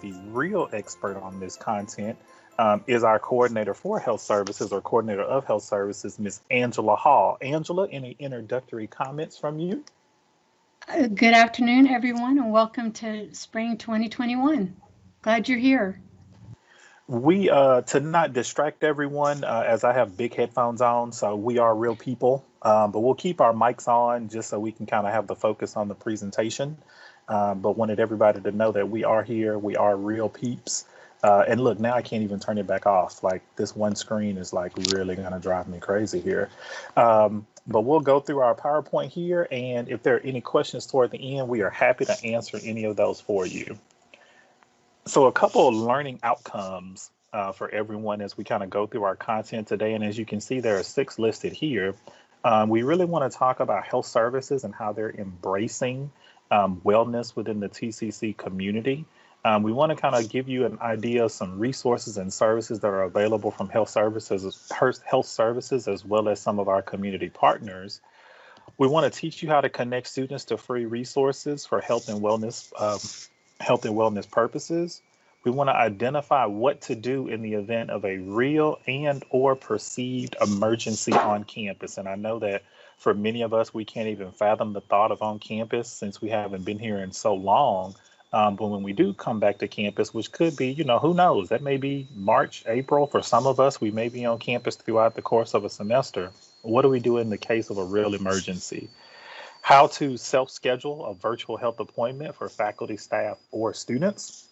the real expert on this content is our coordinator for health services or coordinator of health services, Miss Angela Hall. Angela, any introductory comments from you? Good afternoon, everyone, and welcome to Spring 2021. Glad you're here. We to not distract everyone, as I have big headphones on, so we are real people. But we'll keep our mics on just so we can kind of have the focus on the presentation. But wanted everybody to know that we are here. We are real peeps. And look, now I can't even turn it back off. Like this one screen is like really gonna drive me crazy here. But we'll go through our PowerPoint here, and if there are any questions toward the end, we are happy to answer any of those for you. So a couple of learning outcomes for everyone as we kind of go through our content today. And as you can see, there are 6 listed here. We really want to talk about health services and how they're embracing wellness within the TCC community. We want to kind of give you an idea of some resources and services that are available from health services as well as some of our community partners. We want to teach you how to connect students to free resources for health and wellness purposes. We want to identify what to do in the event of a real and or perceived emergency on campus. And I know that for many of us, we can't even fathom the thought of on campus since we haven't been here in so long. But when we do come back to campus, which could be, who knows, that may be March, April. For some of us, we may be on campus throughout the course of a semester. What do we do in the case of a real emergency? How to self-schedule a virtual health appointment for faculty, staff, or students.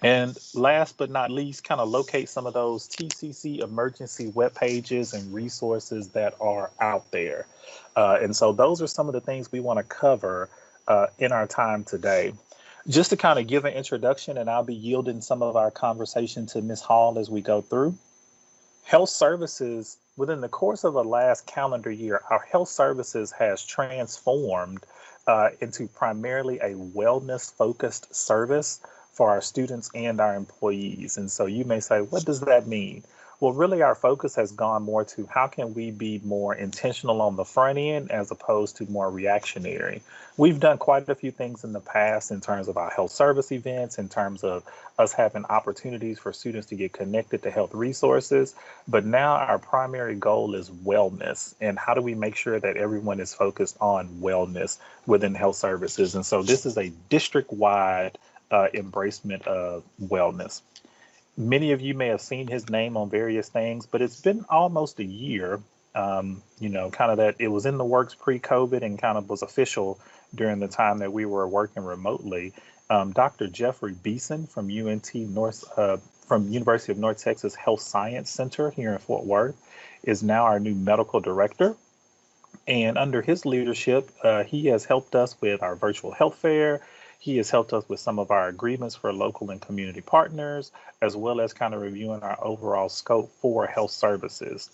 And last but not least, kind of locate some of those TCC emergency web pages and resources that are out there. And so those are some of the things we want to cover in our time today. Just to kind of give an introduction, and I'll be yielding some of our conversation to Ms. Hall as we go through. Health services, within the course of the last calendar year, our health services has transformed into primarily a wellness-focused service for our students and our employees. And so you may say, what does that mean? Well, really, our focus has gone more to how can we be more intentional on the front end as opposed to more reactionary. We've done quite a few things in the past in terms of our health service events, in terms of us having opportunities for students to get connected to health resources. But now our primary goal is wellness. And how do we make sure that everyone is focused on wellness within health services? And so this is a district-wide embracement of wellness. Many of you may have seen his name on various things, but it's been almost a year, kind of that it was in the works pre-COVID and kind of was official during the time that we were working remotely. Dr. Jeffrey Beeson from from University of North Texas Health Science Center here in Fort Worth is now our new medical director. And under his leadership, he has helped us with our virtual health fair. He has helped us with some of our agreements for local and community partners, as well as kind of reviewing our overall scope for health services.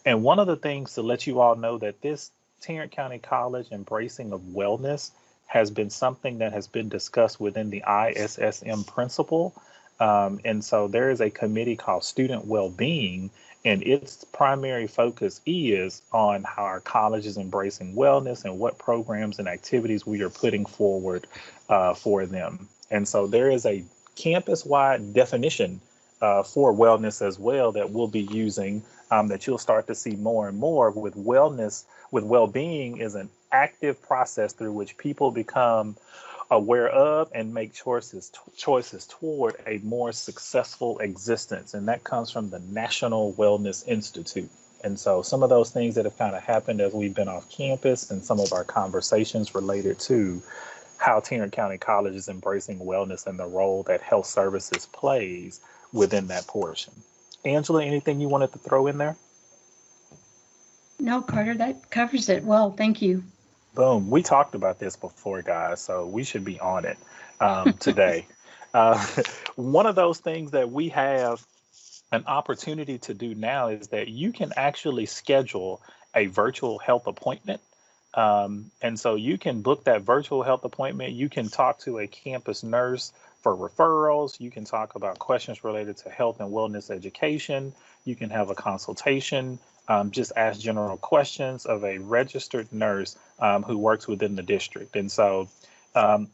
And one of the things to let you all know that this Tarrant County College embracing of wellness has been something that has been discussed within the ISSM principle. And so there is a committee called Student Wellbeing, and its primary focus is on how our college is embracing wellness and what programs and activities we are putting forward for them. And so there is a campus-wide definition for wellness as well that we'll be using that you'll start to see more and more with wellness. With well-being is an active process through which people become aware of and make choices toward a more successful existence. And that comes from the National Wellness Institute. And so some of those things that have kind of happened as we've been off campus and some of our conversations related to how Tarrant County College is embracing wellness and the role that health services plays within that portion. Angela, anything you wanted to throw in there? No, Carter, that covers it well. Thank you. Boom. We talked about this before, guys, so we should be on it today. Uh, One of those things that we have an opportunity to do now is that you can actually schedule a virtual health appointment. And so you can book that virtual health appointment. You can talk to a campus nurse for referrals. You can talk about questions related to health and wellness education. You can have a consultation. Just ask general questions of a registered nurse who works within the district. And so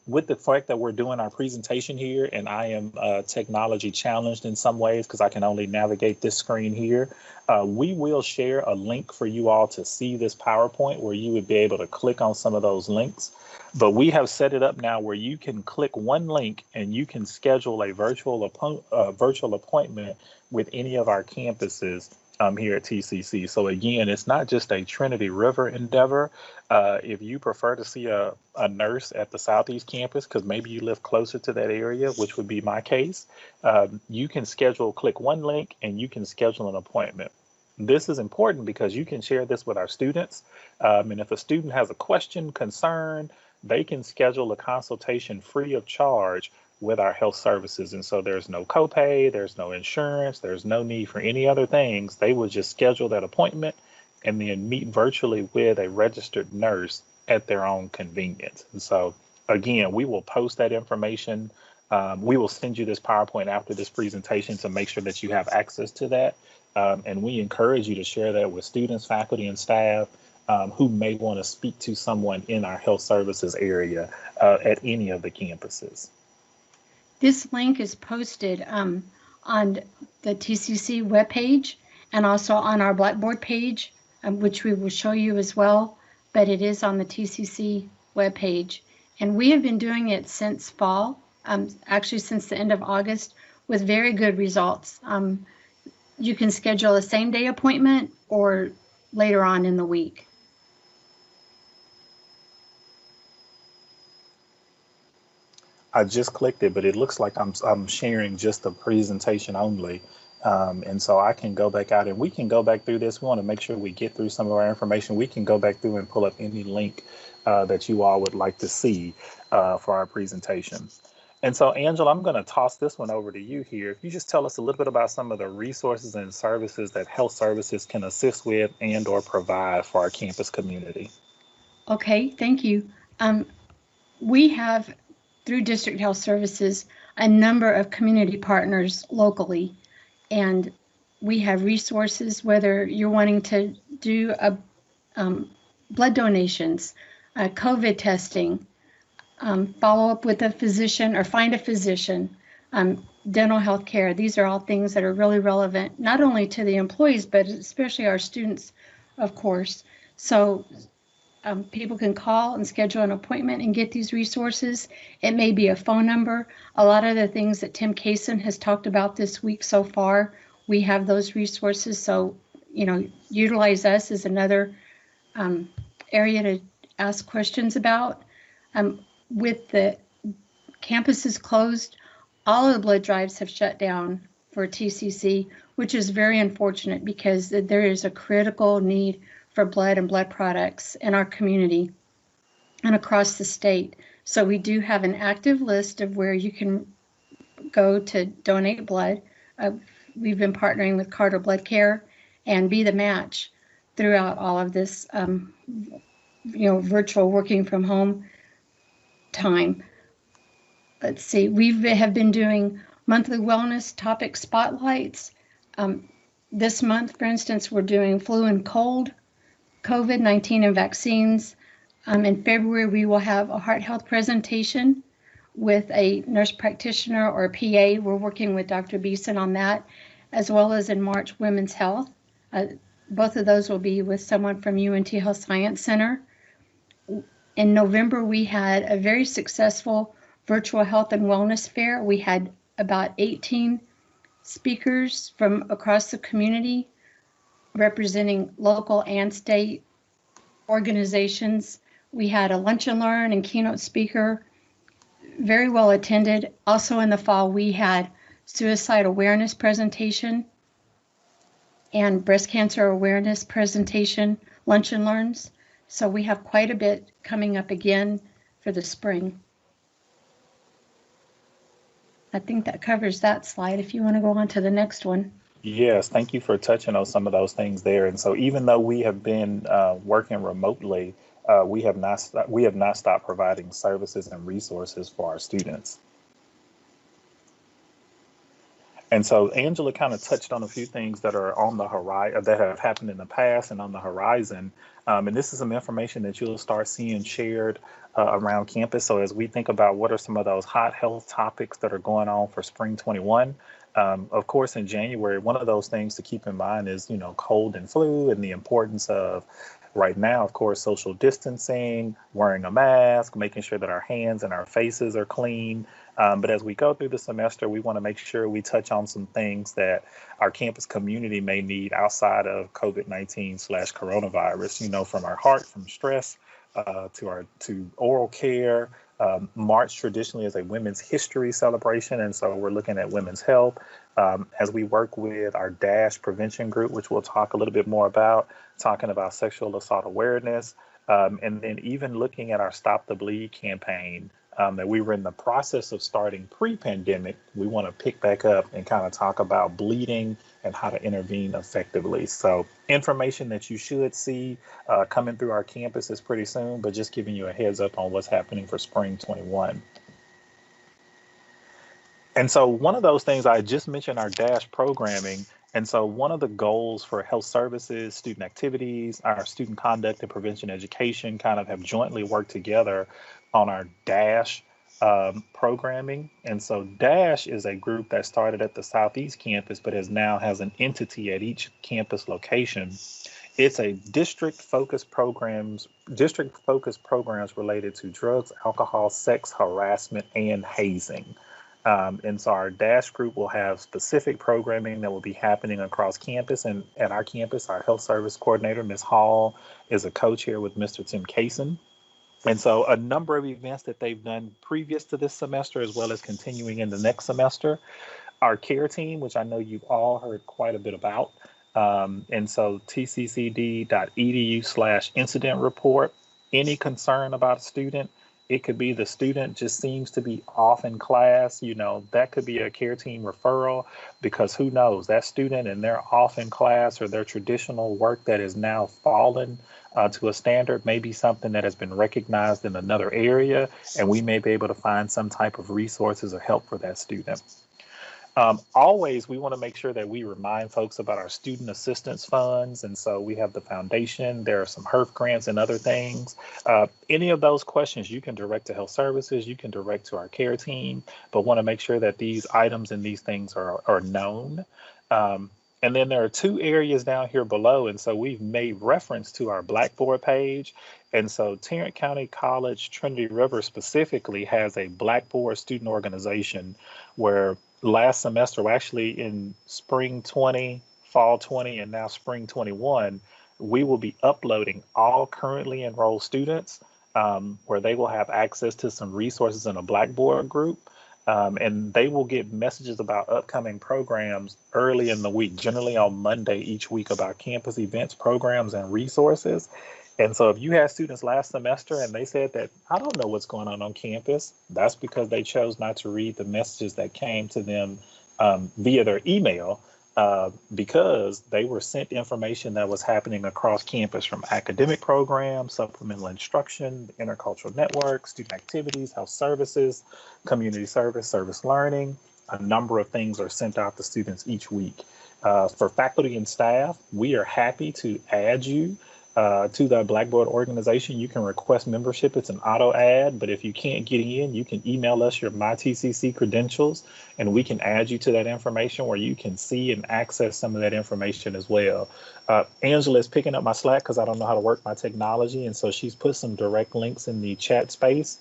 With the fact that we're doing our presentation here and I am technology challenged in some ways because I can only navigate this screen here, we will share a link for you all to see this PowerPoint where you would be able to click on some of those links. But we have set it up now where you can click one link and you can schedule a virtual appointment with any of our campuses here at TCC. So again, it's not just a Trinity River endeavor. If you prefer to see a nurse at the Southeast campus, because maybe you live closer to that area, which would be my case, you can click one link and you can schedule an appointment. This is important because you can share this with our students. And if a student has a question, concern, they can schedule a consultation free of charge with our health services. And so there's no copay, there's no insurance, there's no need for any other things. They will just schedule that appointment and then meet virtually with a registered nurse at their own convenience. And so again, we will post that information. We will send you this PowerPoint after this presentation to make sure that you have access to that. And we encourage you to share that with students, faculty, and staff who may want to speak to someone in our health services area at any of the campuses. This link is posted on the TCC webpage and also on our Blackboard page, which we will show you as well, but it is on the TCC webpage. And we have been doing it since fall, actually since the end of August, with very good results. You can schedule a same-day appointment or later on in the week. I just clicked it, but it looks like I'm sharing just the presentation only. And so I can go back out and we can go back through this. We want to make sure we get through some of our information. We can go back through and pull up any link that you all would like to see for our presentation. And so, Angela, I'm going to toss this one over to you here. If you just tell us a little bit about some of the resources and services that health services can assist with and or provide for our campus community. Okay, thank you. We have, through District Health Services, a number of community partners locally. And we have resources, whether you're wanting to do blood donations, COVID testing, follow up with a physician or find a physician, dental health care. These are all things that are really relevant, not only to the employees, but especially our students, of course. So people can call and schedule an appointment and get these resources. It may be a phone number. A lot of the things that Tim Kaysen has talked about this week so far, we have those resources. So, utilize us as another area to ask questions about. With the campuses closed, all of the blood drives have shut down for TCC, which is very unfortunate because there is a critical need for blood and blood products in our community and across the state. So we do have an active list of where you can go to donate blood. We've been partnering with Carter Blood Care and Be the Match throughout all of this, virtual working from home time. Let's see, we have been doing monthly wellness topic spotlights. This month, for instance, we're doing flu and cold, COVID-19 and vaccines. In February, we will have a heart health presentation with a nurse practitioner or a PA. We're working with Dr. Beeson on that, as well as in March, women's health. Both of those will be with someone from UNT Health Science Center. In November, we had a very successful virtual health and wellness fair. We had about 18 speakers from across the community representing local and state organizations. We had a lunch and learn and keynote speaker, very well attended. Also in the fall, we had suicide awareness presentation and breast cancer awareness presentation, lunch and learns. So we have quite a bit coming up again for the spring. I think that covers that slide. If you want to go on to the next one. Yes, thank you for touching on some of those things there. And so even though we have been working remotely, we have not stopped providing services and resources for our students. And so Angela kind of touched on a few things that are on the horizon, that have happened in the past and on the horizon. And this is some information that you'll start seeing shared around campus. So as we think about what are some of those hot health topics that are going on for spring 21, of course, in January, one of those things to keep in mind is, cold and flu and the importance of right now, of course, social distancing, wearing a mask, making sure that our hands and our faces are clean. But as we go through the semester, we want to make sure we touch on some things that our campus community may need outside of COVID-19/coronavirus, from our heart, from stress, to oral care. March traditionally is a women's history celebration, and so we're looking at women's health as we work with our DASH prevention group, which we'll talk a little bit more about, talking about sexual assault awareness, and then even looking at our Stop the Bleed campaign that we were in the process of starting pre-pandemic. We want to pick back up and kind of talk about bleeding and how to intervene effectively. So information that you should see coming through our campuses pretty soon, but just giving you a heads up on what's happening for spring 21. And so one of those things I just mentioned, our DASH programming. And so one of the goals for health services, student activities, our student conduct and prevention education kind of have jointly worked together on our DASH programming. And so DASH is a group that started at the Southeast campus, but now has an entity at each campus location. It's a district-focused programs related to drugs, alcohol, sex, harassment, and hazing. And so our DASH group will have specific programming that will be happening across campus. And at our campus, our health service coordinator, Ms. Hall, is a co-chair with Mr. Tim Kaysen. And so a number of events that they've done previous to this semester, as well as continuing in the next semester. Our care team, which I know you've all heard quite a bit about. And so tccd.edu/incident report, any concern about a student. It could be the student just seems to be off in class, that could be a care team referral, because who knows, that student and they're off in class, or their traditional work that is now fallen to a standard may be something that has been recognized in another area, and we may be able to find some type of resources or help for that student. Always, we want to make sure that we remind folks about our student assistance funds. And so we have the foundation, there are some HERF grants and other things. Any of those questions you can direct to health services, you can direct to our care team, but want to make sure that these items and these things are known. And then there are two areas down here below. And so we've made reference to our Blackboard page. And so Tarrant County College, Trinity River specifically has a Blackboard student organization where last semester, actually in spring 20, fall 20, and now spring 21, we will be uploading all currently enrolled students where they will have access to some resources in a Blackboard group. And they will get messages about upcoming programs early in the week, generally on Monday each week, about campus events, programs, and resources. And so if you had students last semester and they said that, I don't know what's going on campus, that's because they chose not to read the messages that came to them via their email, because they were sent information that was happening across campus, from academic programs, supplemental instruction, the intercultural network, student activities, health services, community service, service learning. A number of things are sent out to students each week. For faculty and staff, we are happy to add you to the Blackboard organization. You can request membership. It's an auto add, but if you can't get in, you can email us your MyTCC credentials, and we can add you to that information where you can see and access some of that information as well. Angela is picking up my slack because I don't know how to work my technology, and so she's put some direct links in the chat space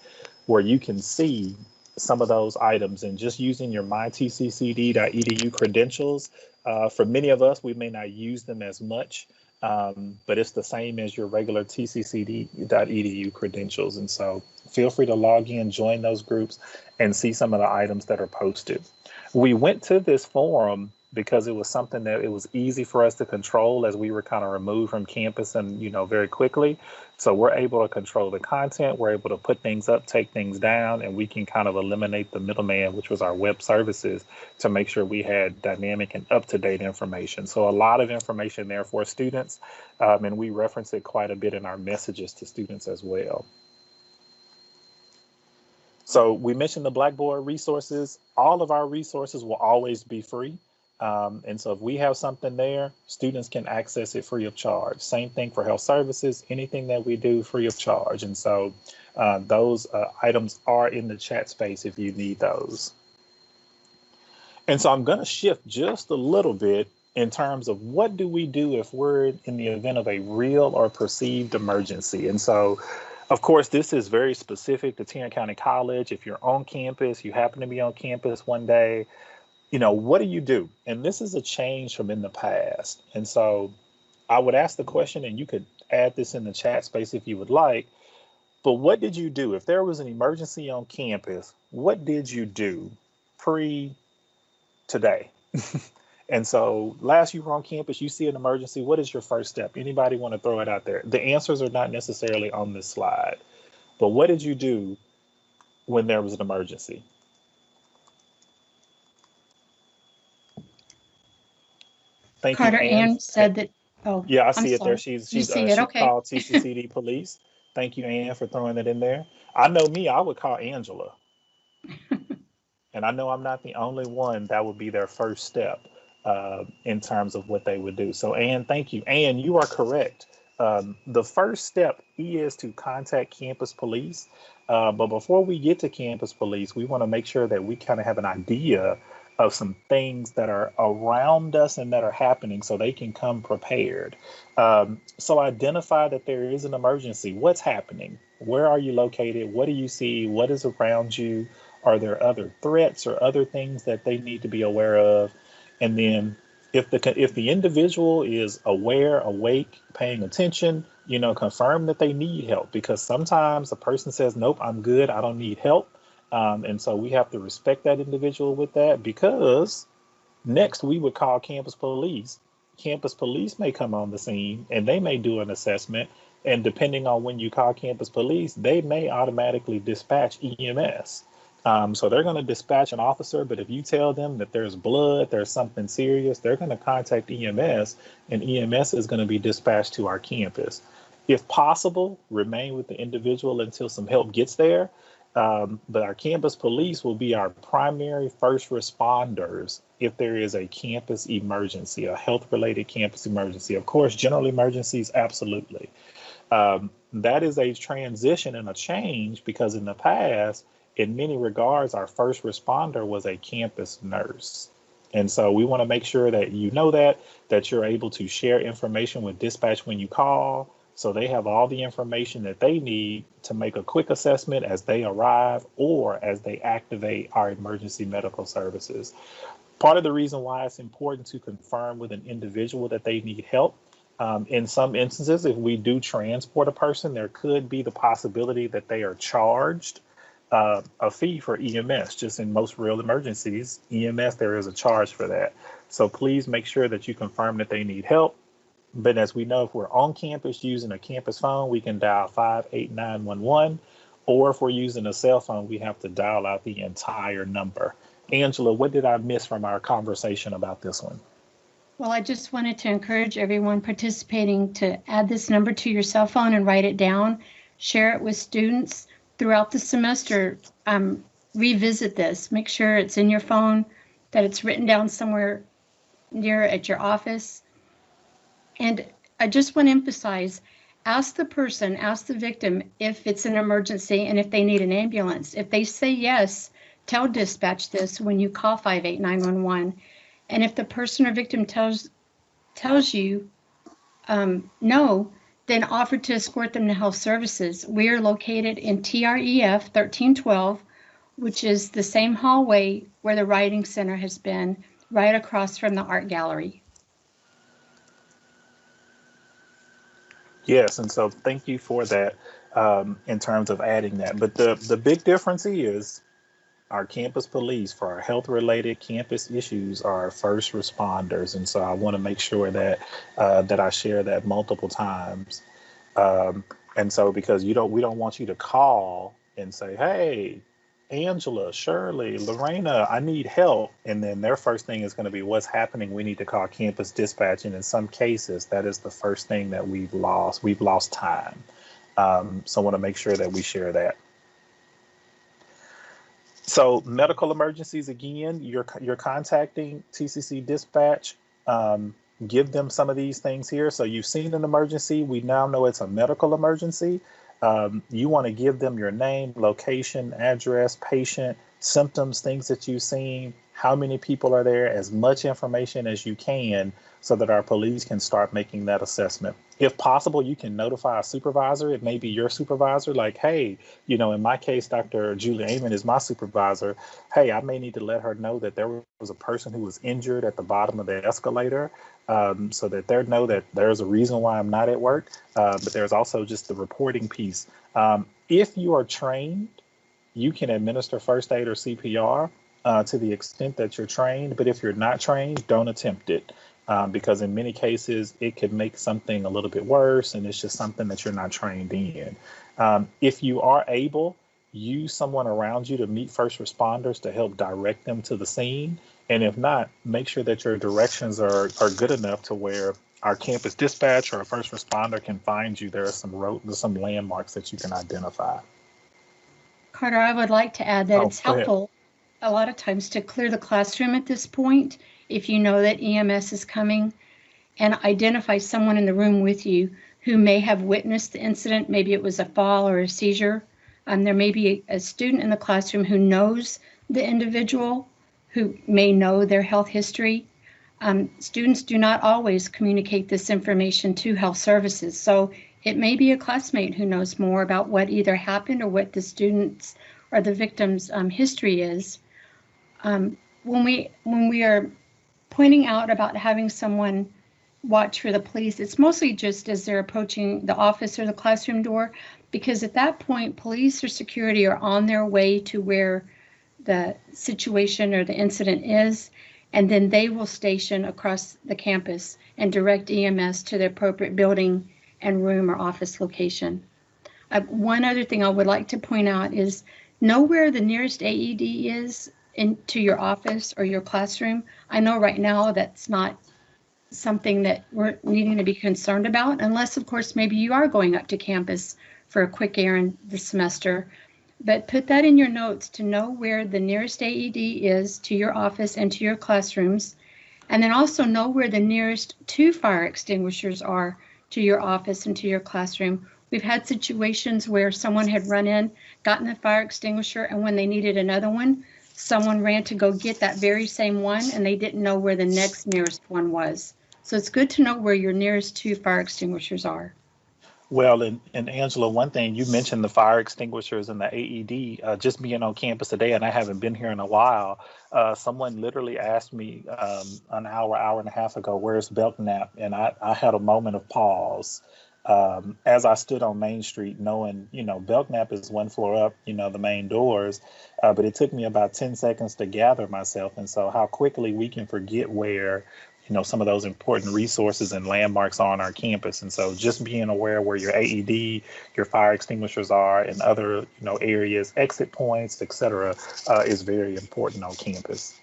where you can see some of those items, and just using your mytccd.edu credentials. For many of us, we may not use them as much, but it's the same as your regular tccd.edu credentials. And so feel free to log in, join those groups, and see some of the items that are posted. We went to this forum because it was something that it was easy for us to control as we were kind of removed from campus and, very quickly. So we're able to control the content, we're able to put things up, take things down, and we can kind of eliminate the middleman, which was our web services, to make sure we had dynamic and up-to-date information. So a lot of information there for students, and we reference it quite a bit in our messages to students as well. So we mentioned the Blackboard resources. All of our resources will always be free. And so if we have something there, students can access it free of charge. Same thing for health services, anything that we do free of charge. And so Those items are in the chat space if you need those. And so I'm going to shift just a little bit in terms of what do we do if we're in the event of a real or perceived emergency. And so, of course, this is very specific to Tarrant County College. If you're on campus, you happen to be on campus one day, what do you do? And this is a change from in the past. And so I would ask the question, and you could add this in the chat space if you would like, but what did you do? If there was an emergency on campus, what did you do pre-today? And so last you were on campus, you see an emergency, what is your first step? Anybody want to throw it out there? The answers are not necessarily on this slide, but what did you do when there was an emergency? Thank you, Carter, Ann. Ann said that, oh, Yeah, I I'm see it there. sorry. She You see it, okay. called TCCD police. Thank you, Ann, for throwing it in there. I know me, I would call Angela. And I know I'm not the only one that would be their first step in terms of what they would do. So, Ann, thank you. Ann, you are correct. The first step is to contact campus police. But before we get to campus police, we want to make sure that we kind of have an idea of some things that are around us and that are happening so they can come prepared. So identify that there is an emergency. What's happening? Where are you located? What do you see? What is around you? Are there other threats or other things that they need to be aware of? And then if the individual is aware, awake, paying attention, confirm that they need help, because sometimes a person says, nope, I'm good, I don't need help. And so we have to respect that individual with that, because next we would call campus police. Campus police may come on the scene and they may do an assessment. And depending on when you call campus police, they may automatically dispatch EMS. So they're going to dispatch an officer, but if you tell them that there's blood, there's something serious, they're going to contact EMS, and EMS is going to be dispatched to our campus. If possible, remain with the individual until some help gets there. But our campus police will be our primary first responders if there is a campus emergency, a health-related campus emergency. Of course, general emergencies, absolutely. That is a transition and a change, because in the past, in many regards, our first responder was a campus nurse. And so we want to make sure that you know that you're able to share information with dispatch when you call, so they have all the information that they need to make a quick assessment as they arrive or as they activate our emergency medical services. Part of the reason why it's important to confirm with an individual that they need help, in some instances, if we do transport a person, there could be the possibility that they are charged a fee for EMS. Just in most real emergencies, EMS, there is a charge for that. So please make sure that you confirm that they need help. But as we know, if we're on campus using a campus phone, we can dial 58911, or if we're using a cell phone, we have to dial out the entire number. Angela, what did I miss from our conversation about this one? Well, I just wanted to encourage everyone participating to add this number to your cell phone and write it down, share it with students throughout the semester. Revisit this, make sure it's in your phone, that it's written down somewhere near at your office. And I just want to emphasize, ask the victim if it's an emergency and if they need an ambulance. If they say yes, tell dispatch this when you call 58911. And if the person or victim tells you no, then offer to escort them to health services. We are located in TREF 1312, which is the same hallway where the writing center has been, right across from the art gallery. Yes, and so thank you for that in terms of adding that. But the big difference is our campus police, for our health-related campus issues, are our first responders. And so I want to make sure that that I share that multiple times. And so because we don't want you to call and say, hey, Angela, Shirley, Lorena, I need help. And then their first thing is going to be, what's happening? We need to call campus dispatch. And in some cases, that is the first thing that we've lost. We've lost time. So I want to make sure that we share that. So medical emergencies, again, you're contacting TCC dispatch. Give them some of these things here. So you've seen an emergency. We now know it's a medical emergency. You want to give them your name, location, address, patient, symptoms, things that you've seen, how many people are there, as much information as you can so that our police can start making that assessment. If possible, you can notify a supervisor. It may be your supervisor, like, hey, in my case, Dr. Julie Amon is my supervisor. Hey, I may need to let her know that there was a person who was injured at the bottom of the escalator, so that they know that there's a reason why I'm not at work. But there's also just the reporting piece. If you are trained, you can administer first aid or CPR to the extent that you're trained. But if you're not trained, don't attempt it. Because in many cases, it could make something a little bit worse, and it's just something that you're not trained in. If you are able, use someone around you to meet first responders to help direct them to the scene. And if not, make sure that your directions are good enough to where our campus dispatch or a first responder can find you. There are some landmarks that you can identify. Carter, I would like to add that it's helpful a lot of times to clear the classroom at this point if you know that EMS is coming, and identify someone in the room with you who may have witnessed the incident. Maybe it was a fall or a seizure. There may be a student in the classroom who knows the individual, who may know their health history. Students do not always communicate this information to health services. So it may be a classmate who knows more about what either happened or what the student's or the victim's history is. When we are pointing out about having someone watch for the police, it's mostly just as they're approaching the office or the classroom door, because at that point, police or security are on their way to where the situation or the incident is, and then they will station across the campus and direct EMS to the appropriate building and room or office location. One other thing I would like to point out is know where the nearest AED is into your office or your classroom. I know right now that's not something that we're needing to be concerned about, unless, of course, maybe you are going up to campus for a quick errand this semester. But put that in your notes to know where the nearest AED is to your office and to your classrooms. And then also know where the nearest 2 fire extinguishers are to your office and to your classroom. We've had situations where someone had run in, gotten a fire extinguisher, and when they needed another one, someone ran to go get that very same one, and they didn't know where the next nearest one was. So it's good to know where your nearest 2 fire extinguishers are. Well, and Angela, one thing, you mentioned the fire extinguishers and the AED. Just being on campus today, and I haven't been here in a while, someone literally asked me an hour and a half ago, where's Belknap? And I had a moment of pause as I stood on Main Street, knowing, Belknap is 1 floor up, the main doors, but it took me about 10 seconds to gather myself. And so how quickly we can forget where some of those important resources and landmarks are on our campus. And so just being aware where your AED, your fire extinguishers are, and other, areas, exit points, et cetera, is very important on campus.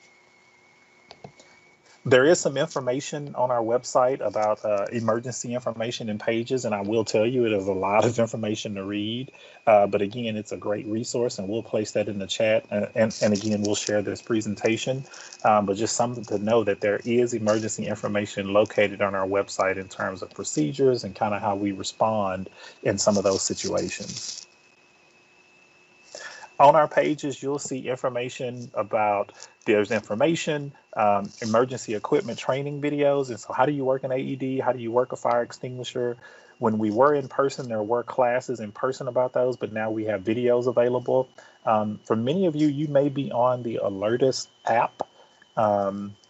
There is some information on our website about emergency information and pages, and I will tell you it is a lot of information to read. But again, it's a great resource, and we'll place that in the chat. And again, we'll share this presentation. But just something to know that there is emergency information located on our website in terms of procedures and kind of how we respond in some of those situations. On our pages, you'll see information about, there's information, emergency equipment training videos. And so how do you work an AED? How do you work a fire extinguisher? When we were in person, there were classes in person about those, but now we have videos available. For many of you, you may be on the Alertus app,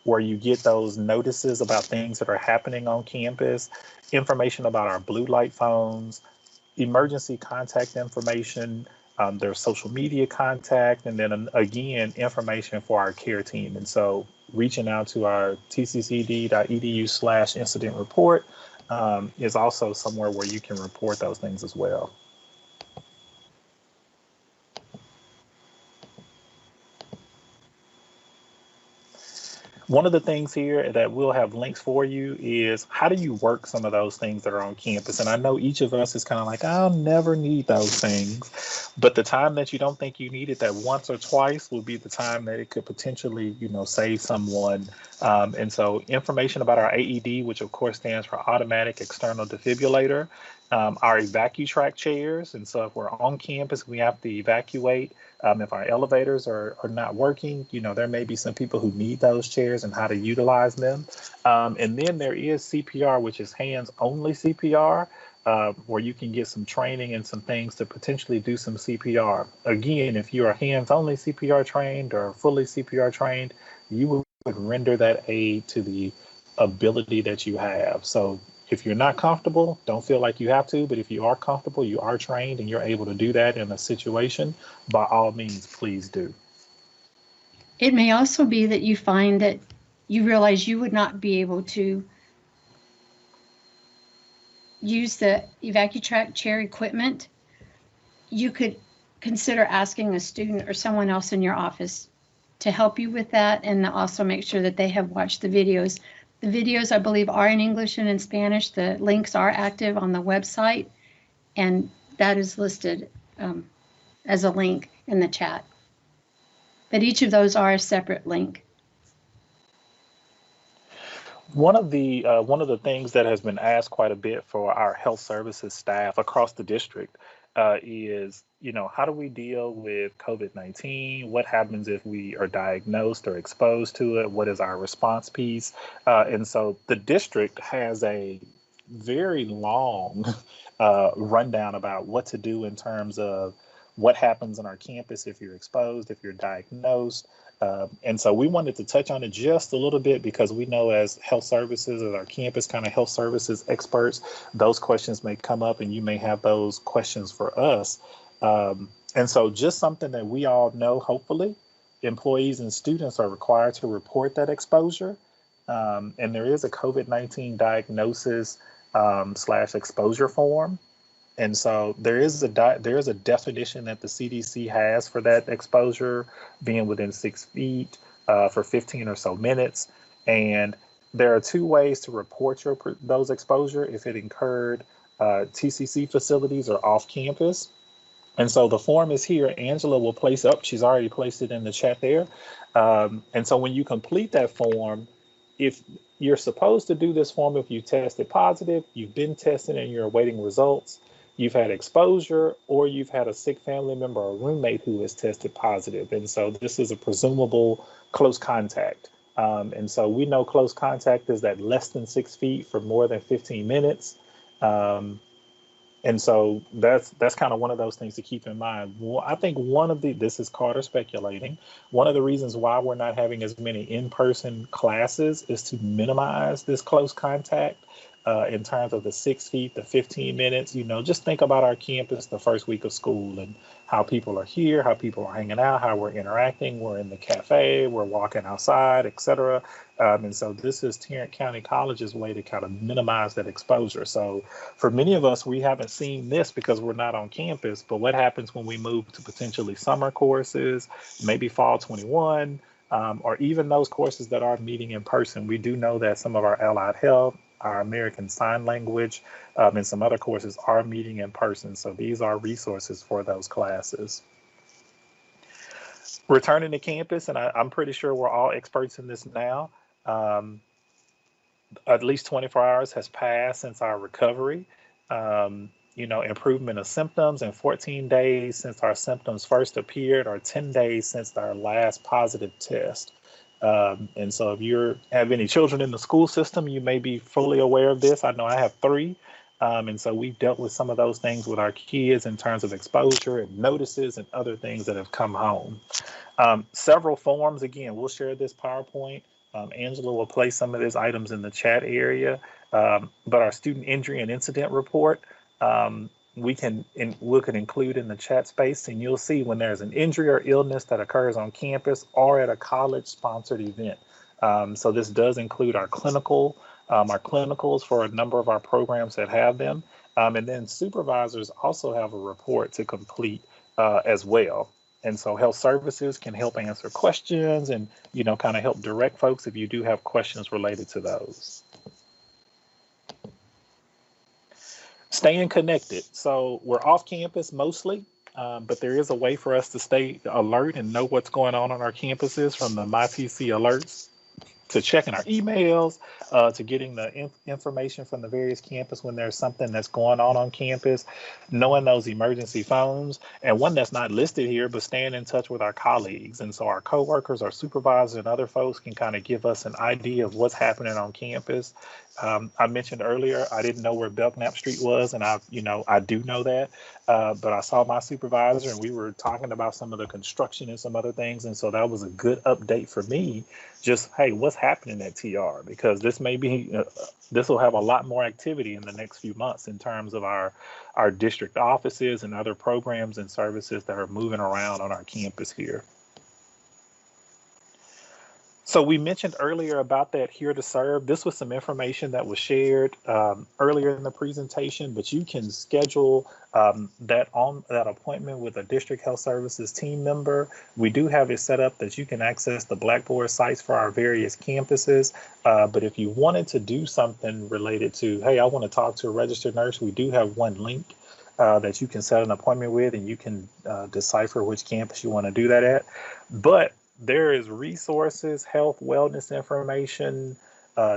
where you get those notices about things that are happening on campus, information about our blue light phones, emergency contact information, there's social media contact, and then again, information for our care team. And so reaching out to our tccd.edu/incident report is also somewhere where you can report those things as well. One of the things here that we'll have links for you is how do you work some of those things that are on campus? And I know each of us is kind of like, I'll never need those things. But the time that you don't think you need it, that once or twice will be the time that it could potentially, save someone. And so information about our AED, which of course stands for automatic external defibrillator, Our evacu-track chairs, and so if we're on campus, we have to evacuate. If our elevators are not working, there may be some people who need those chairs and how to utilize them. And then there is CPR, which is hands-only CPR, where you can get some training and some things to potentially do some CPR. Again, if you are hands-only CPR trained or fully CPR trained, you would render that aid to the ability that you have. So if you're not comfortable, don't feel like you have to, but if you are comfortable, you are trained, and you're able to do that in a situation, by all means, please do. It may also be that you find that you realize you would not be able to use the EvacuTrack chair equipment. You could consider asking a student or someone else in your office to help you with that, and also make sure that they have watched the videos. The videos, I believe, are in English and in Spanish. The links are active on the website, and that is listed as a link in the chat. But each of those are a separate link. One of the things that has been asked quite a bit for our health services staff across the district is, how do we deal with COVID-19? What happens if we are diagnosed or exposed to it? What is our response piece? And so the district has a very long rundown about what to do in terms of what happens on our campus if you're exposed, if you're diagnosed. And so we wanted to touch on it just a little bit, because we know as health services, as our campus kind of health services experts, those questions may come up and you may have those questions for us. And so just something that we all know, hopefully, employees and students are required to report that exposure. And there is a COVID-19 diagnosis / exposure form. And so there is a definition that the CDC has for that exposure, being within 6 feet for 15 or so minutes. And there are 2 ways to report those exposure if it incurred TCC facilities or off campus. And so the form is here. Angela will place up. She's already placed it in the chat there. And so when you complete that form, if you're supposed to do this form, if you tested positive, you've been tested and you're awaiting results, you've had exposure, or you've had a sick family member or roommate who has tested positive. And so this is a presumable close contact. And so we know close contact is that less than 6 feet for more than 15 minutes. And so that's kind of one of those things to keep in mind. Well, I think this is Carter speculating, one of the reasons why we're not having as many in-person classes is to minimize this close contact. In terms of the 6 feet, the 15 minutes, just think about our campus the first week of school and how people are here, how people are hanging out, how we're interacting. We're in the cafe, we're walking outside, etc. And so this is Tarrant County College's way to kind of minimize that exposure. So for many of us, we haven't seen this because we're not on campus. But what happens when we move to potentially summer courses, maybe fall 21, or even those courses that are meeting in person? We do know that some of our allied health, our American Sign Language, and some other courses are meeting in person. So these are resources for those classes. Returning to campus, and I'm pretty sure we're all experts in this now. At least 24 hours has passed since our recovery. Improvement of symptoms, and 14 days since our symptoms first appeared, or 10 days since our last positive test. And so if you have any children in the school system, you may be fully aware of this. I know I have 3. And so we've dealt with some of those things with our kids in terms of exposure and notices and other things that have come home. Several forms, again, we'll share this PowerPoint. Angela will place some of these items in the chat area. But our student injury and incident report, we can include in the chat space, and you'll see when there's an injury or illness that occurs on campus or at a college sponsored event. So this does include our clinicals for a number of our programs that have them. And then supervisors also have a report to complete as well. And so health services can help answer questions and, kind of help direct folks if you do have questions related to those. Staying connected. So we're off campus mostly, but there is a way for us to stay alert and know what's going on our campuses from the MyTC alerts. to checking our emails, to getting the information from the various campus when there's something that's going on campus, knowing those emergency phones, and one that's not listed here, but staying in touch with our colleagues. And so our coworkers, our supervisors, and other folks can kind of give us an idea of what's happening on campus. I mentioned earlier, I didn't know where Belknap Street was, and I do know that, but I saw my supervisor and we were talking about some of the construction and some other things. And so that was a good update for me. Just, hey, what's happening at TR? Because this will have a lot more activity in the next few months in terms of our district offices and other programs and services that are moving around on our campus here. So we mentioned earlier about that Here to Serve. This was some information that was shared earlier in the presentation, but you can schedule that appointment with a district health services team member. We do have it set up that you can access the Blackboard sites for our various campuses. But if you wanted to do something related to, hey, I want to talk to a registered nurse, we do have one link that you can set an appointment with, and you can decipher which campus you want to do that at. But there is resources, health, wellness information,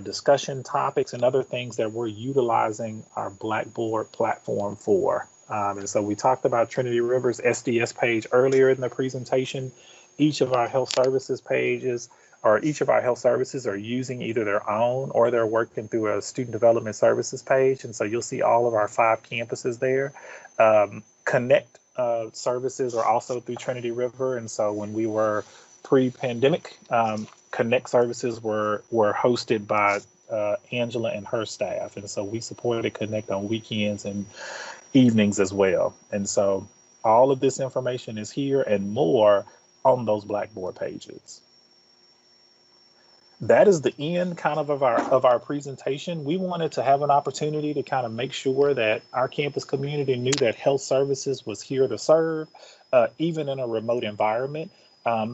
discussion topics, and other things that we're utilizing our Blackboard platform for. And so we talked about Trinity River's SDS page earlier in the presentation. Each of our health services pages, or each of our health services, are using either their own or they're working through a student development services page. And so you'll see all of our 5 campuses there. Connect services are also through Trinity River. And so when we were pre-pandemic, Connect services were hosted by Angela and her staff. And so we supported Connect on weekends and evenings as well. And so all of this information is here and more on those Blackboard pages. That is the end kind of our presentation. We wanted to have an opportunity to kind of make sure that our campus community knew that health services was here to serve, even in a remote environment.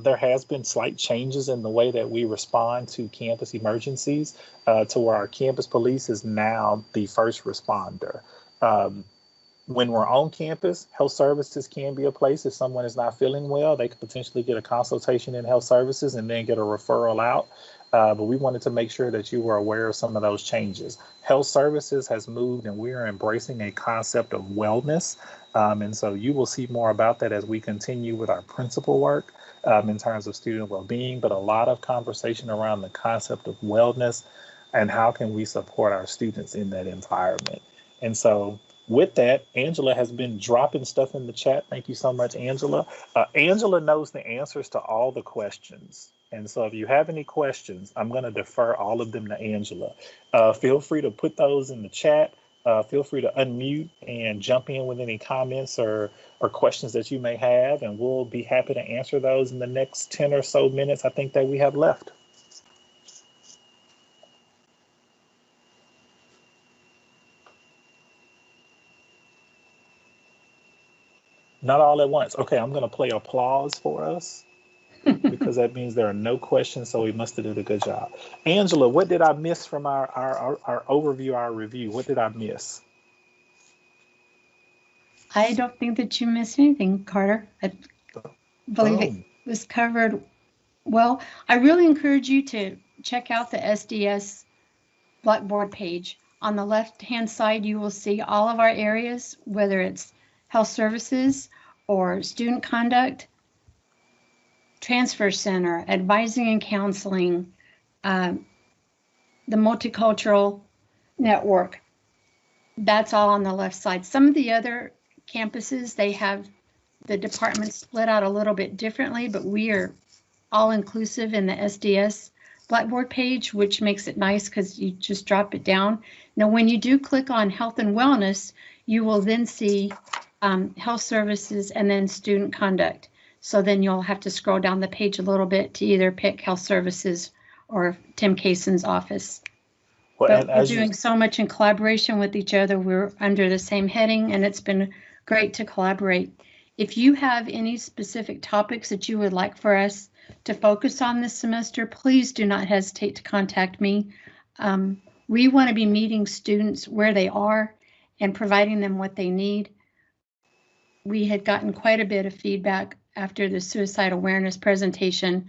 There has been slight changes in the way that we respond to campus emergencies, to where our campus police is now the first responder. When we're on campus, health services can be a place. If someone is not feeling well, they could potentially get a consultation in health services and then get a referral out. But we wanted to make sure that you were aware of some of those changes. Health services has moved, and we are embracing a concept of wellness. And so you will see more about that as we continue with our principal work in terms of student well-being, but a lot of conversation around the concept of wellness and how can we support our students in that environment. And so with that, Angela has been dropping stuff in the chat. Thank you so much, Angela. Angela knows the answers to all the questions. And so if you have any questions, I'm going to defer all of them to Angela. Feel free to put those in the chat. Feel free to unmute and jump in with any comments or questions that you may have, and we'll be happy to answer those in the next 10 or so minutes I think that we have left. Not all at once. Okay, I'm going to play applause for us because that means there are no questions, so we must have did a good job. Angela, what did I miss from our overview, our review? What did I miss? I don't think that you missed anything, Carter. I believe it was covered well. I really encourage you to check out the SDS Blackboard page. On the left-hand side, you will see all of our areas, whether it's health services or student conduct, transfer center, advising and counseling, the multicultural network. That's all on the left side. Some of the other campuses, they have the departments split out a little bit differently, but we are all inclusive in the SDS Blackboard page, which makes it nice because you just drop it down. Now, when you do click on health and wellness, you will then see health services and then student conduct. So then you'll have to scroll down the page a little bit to either pick health services or Tim Kason's office. Well, but we're doing so much in collaboration with each other. We're under the same heading, and it's been great to collaborate. If you have any specific topics that you would like for us to focus on this semester, please do not hesitate to contact me. We want to be meeting students where they are and providing them what they need. We had gotten quite a bit of feedback after the suicide awareness presentation,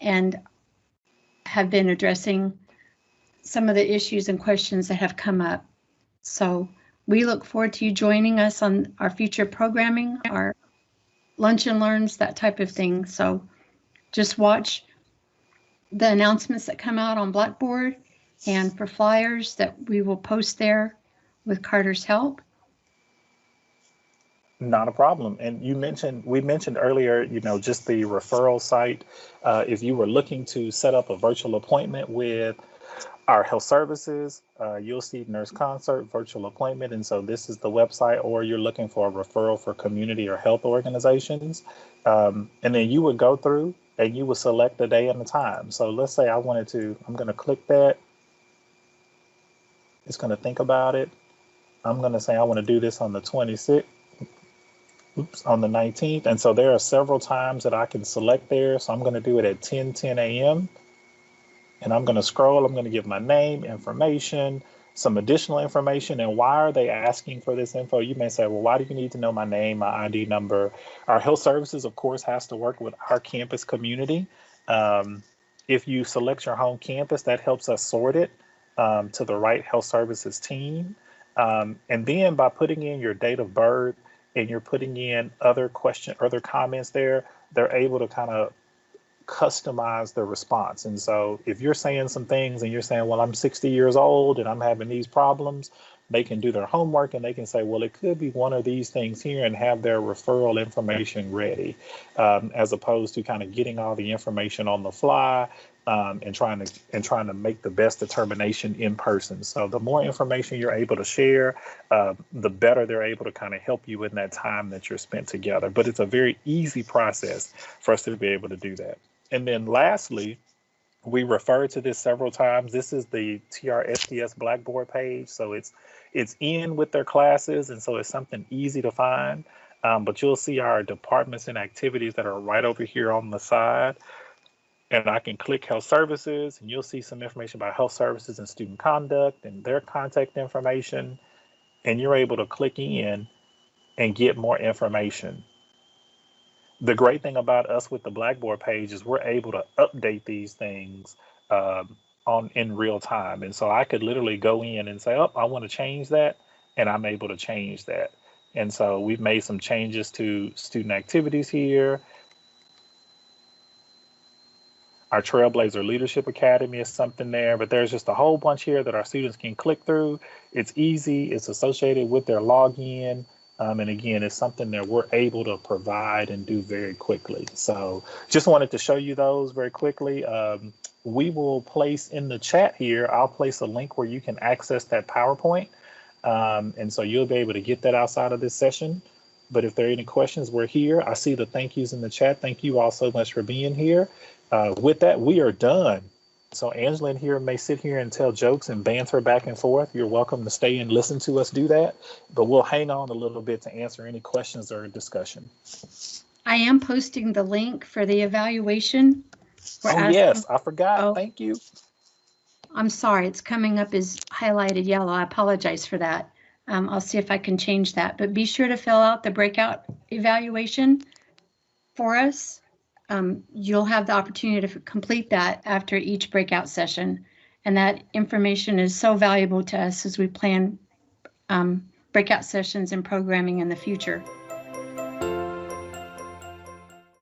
and have been addressing some of the issues and questions that have come up. So we look forward to you joining us on our future programming, our lunch and learns, that type of thing. So just watch the announcements that come out on Blackboard and for flyers that we will post there with Carter's help. Not a problem. And we mentioned earlier, just the referral site. If you were looking to set up a virtual appointment with our health services, you'll see Nurse Consort virtual appointment. And so this is the website, or you're looking for a referral for community or health organizations. And then you would go through and you would select the day and the time. So let's say I'm going to click that. It's going to think about it. I'm going to say I want to do this on the 26th. On the 19th. And so there are several times that I can select there. So I'm going to do it at 10 a.m. And I'm going to scroll. I'm going to give my name, information, some additional information. And why are they asking for this info? You may say, well, why do you need to know my name, my ID number? Our health services, of course, has to work with our campus community. If you select your home campus, that helps us sort it to the right health services team. And then by putting in your date of birth, and you're putting in other comments there, they're able to kind of customize the response. And so if you're saying some things and you're saying, well, I'm 60 years old and I'm having these problems, they can do their homework and they can say, well, it could be one of these things here, and have their referral information ready, as opposed to kind of getting all the information on the fly and trying to make the best determination in person. So the more information you're able to share, the better they're able to kind of help you in that time that you're spent together. But it's a very easy process for us to be able to do that. And then lastly, we referred to this several times. This is the TRSTS Blackboard page. So it's in with their classes, and so it's something easy to find. But you'll see our departments and activities that are right over here on the side. And I can click health services, and you'll see some information about health services and student conduct and their contact information. And you're able to click in and get more information. The great thing about us with the Blackboard page is we're able to update these things in real time. And so I could literally go in and say, oh, I want to change that, and I'm able to change that. And so we've made some changes to student activities here. Our Trailblazer Leadership Academy is something there, but there's just a whole bunch here that our students can click through. It's easy, it's associated with their login. And again, it's something that we're able to provide and do very quickly. So just wanted to show you those very quickly. We will place in the chat here, I'll place a link where you can access that PowerPoint. And so you'll be able to get that outside of this session. But if there are any questions, we're here. I see the thank yous in the chat. Thank you all so much for being here. With that, we are done. So Angela in here may sit here and tell jokes and banter back and forth. You're welcome to stay and listen to us do that, but we'll hang on a little bit to answer any questions or discussion. I am posting the link for the evaluation. Yes, I forgot. Oh. Thank you. I'm sorry, it's coming up as highlighted yellow. I apologize for that. I'll see if I can change that, but be sure to fill out the breakout evaluation for us. You'll have the opportunity to complete that after each breakout session. And that information is so valuable to us as we plan breakout sessions and programming in the future.